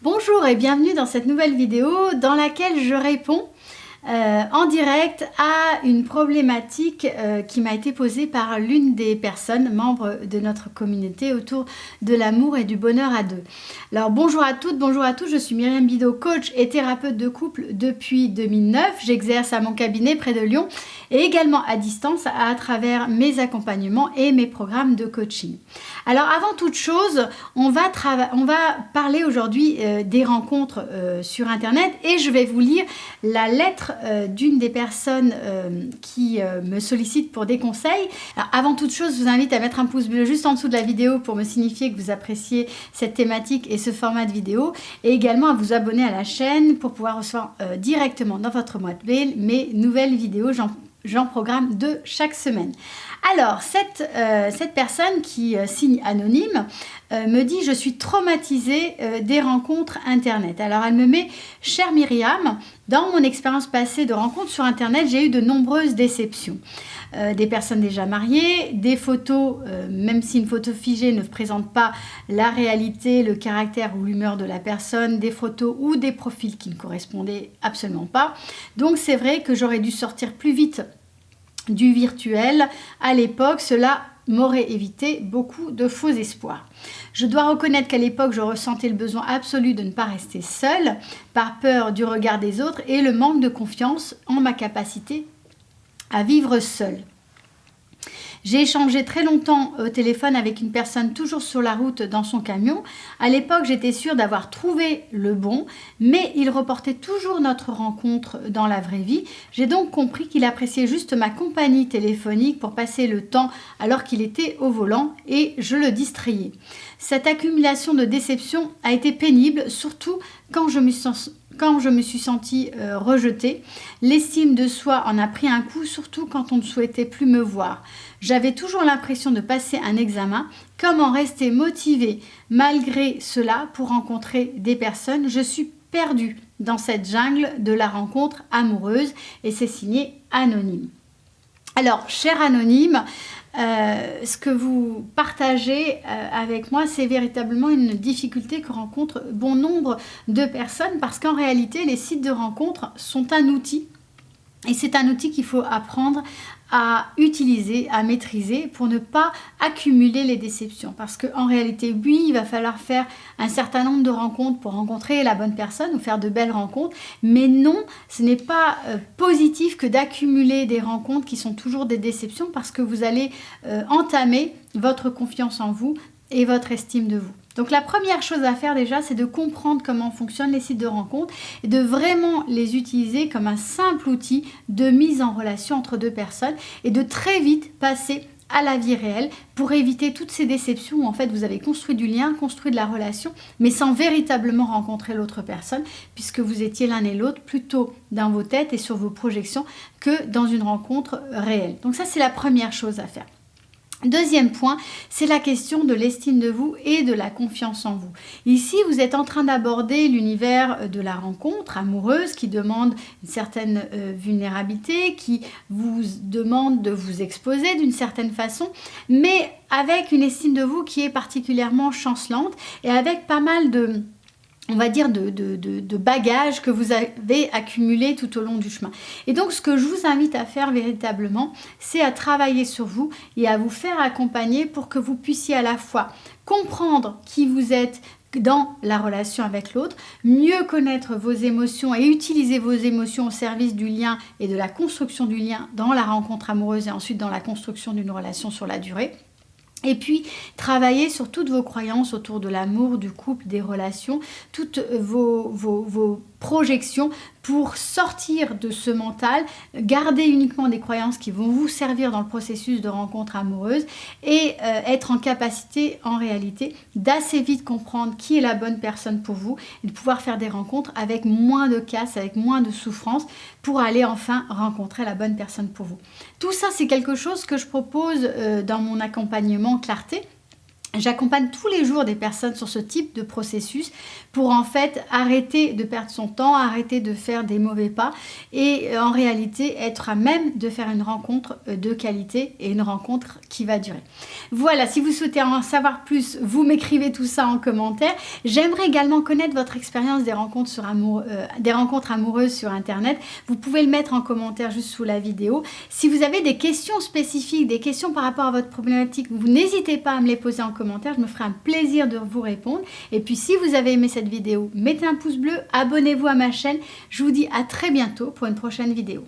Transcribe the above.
Bonjour et bienvenue dans cette nouvelle vidéo dans laquelle je réponds en direct à une problématique qui m'a été posée par l'une des personnes membres de notre communauté autour de l'amour et du bonheur à deux. Alors bonjour à toutes, bonjour à tous, je suis Myriam Bidot, coach et thérapeute de couple depuis 2009. J'exerce à mon cabinet près de Lyon et également à distance à travers mes accompagnements et mes programmes de coaching. Alors avant toute chose, on va parler aujourd'hui des rencontres sur internet et je vais vous lire la lettre d'une des personnes qui me sollicite pour des conseils. Alors, avant toute chose, je vous invite à mettre un pouce bleu juste en dessous de la vidéo pour me signifier que vous appréciez cette thématique et ce format de vidéo, et également à vous abonner à la chaîne pour pouvoir recevoir directement dans votre boîte mail mes nouvelles vidéos. J'en programme 2 chaque semaine. Alors, cette personne qui signe anonyme me dit « Je suis traumatisée des rencontres Internet ». Alors, elle me met « Chère Myriam, dans mon expérience passée de rencontres sur Internet, j'ai eu de nombreuses déceptions. Des personnes déjà mariées, des photos, même si une photo figée ne présente pas la réalité, le caractère ou l'humeur de la personne, des photos ou des profils qui ne correspondaient absolument pas. Donc c'est vrai que j'aurais dû sortir plus vite du virtuel. À l'époque, cela m'aurait évité beaucoup de faux espoirs. Je dois reconnaître qu'à l'époque, je ressentais le besoin absolu de ne pas rester seule, par peur du regard des autres et le manque de confiance en ma capacité à vivre seule. J'ai échangé très longtemps au téléphone avec une personne toujours sur la route dans son camion. À l'époque, j'étais sûre d'avoir trouvé le bon, mais il reportait toujours notre rencontre dans la vraie vie. J'ai donc compris qu'il appréciait juste ma compagnie téléphonique pour passer le temps alors qu'il était au volant et je le distrayais. Cette accumulation de déceptions a été pénible, surtout quand je me suis sentie rejetée. L'estime de soi en a pris un coup, surtout quand on ne souhaitait plus me voir. J'avais toujours l'impression de passer un examen. Comment rester motivée malgré cela pour rencontrer des personnes? Je suis perdue dans cette jungle de la rencontre amoureuse et c'est signé anonyme. Alors, cher anonyme, ce que vous partagez avec moi, c'est véritablement une difficulté que rencontrent bon nombre de personnes parce qu'en réalité, les sites de rencontres sont un outil et c'est un outil qu'il faut apprendre à utiliser, à maîtriser pour ne pas accumuler les déceptions. Parce qu'en réalité, oui, il va falloir faire un certain nombre de rencontres pour rencontrer la bonne personne ou faire de belles rencontres. Mais non, ce n'est pas positif que d'accumuler des rencontres qui sont toujours des déceptions parce que vous allez entamer votre confiance en vous et votre estime de vous. Donc la première chose à faire déjà, c'est de comprendre comment fonctionnent les sites de rencontres et de vraiment les utiliser comme un simple outil de mise en relation entre deux personnes et de très vite passer à la vie réelle pour éviter toutes ces déceptions où en fait vous avez construit du lien, construit de la relation, mais sans véritablement rencontrer l'autre personne puisque vous étiez l'un et l'autre plutôt dans vos têtes et sur vos projections que dans une rencontre réelle. Donc ça, c'est la première chose à faire. Deuxième point, c'est la question de l'estime de vous et de la confiance en vous. Ici, vous êtes en train d'aborder l'univers de la rencontre amoureuse qui demande une certaine vulnérabilité, qui vous demande de vous exposer d'une certaine façon, mais avec une estime de vous qui est particulièrement chancelante et avec pas mal de bagages que vous avez accumulés tout au long du chemin. Et donc, ce que je vous invite à faire véritablement, c'est à travailler sur vous et à vous faire accompagner pour que vous puissiez à la fois comprendre qui vous êtes dans la relation avec l'autre, mieux connaître vos émotions et utiliser vos émotions au service du lien et de la construction du lien dans la rencontre amoureuse et ensuite dans la construction d'une relation sur la durée. Et puis, travailler sur toutes vos croyances autour de l'amour, du couple, des relations, toutes vos projections pour sortir de ce mental, garder uniquement des croyances qui vont vous servir dans le processus de rencontre amoureuse et être en capacité, en réalité, d'assez vite comprendre qui est la bonne personne pour vous et de pouvoir faire des rencontres avec moins de casse, avec moins de souffrance pour aller enfin rencontrer la bonne personne pour vous. Tout ça, c'est quelque chose que je propose dans mon accompagnement Clarté. J'accompagne tous les jours des personnes sur ce type de processus pour en fait arrêter de perdre son temps, arrêter de faire des mauvais pas et en réalité être à même de faire une rencontre de qualité et une rencontre qui va durer. Voilà, si vous souhaitez en savoir plus, vous m'écrivez tout ça en commentaire. J'aimerais également connaître votre expérience des rencontres amoureuses sur Internet. Vous pouvez le mettre en commentaire juste sous la vidéo. Si vous avez des questions spécifiques, des questions par rapport à votre problématique, vous n'hésitez pas à me les poser en commentaire, je me ferai un plaisir de vous répondre. Et puis si vous avez aimé cette vidéo, mettez un pouce bleu, abonnez-vous à ma chaîne. Je vous dis à très bientôt pour une prochaine vidéo.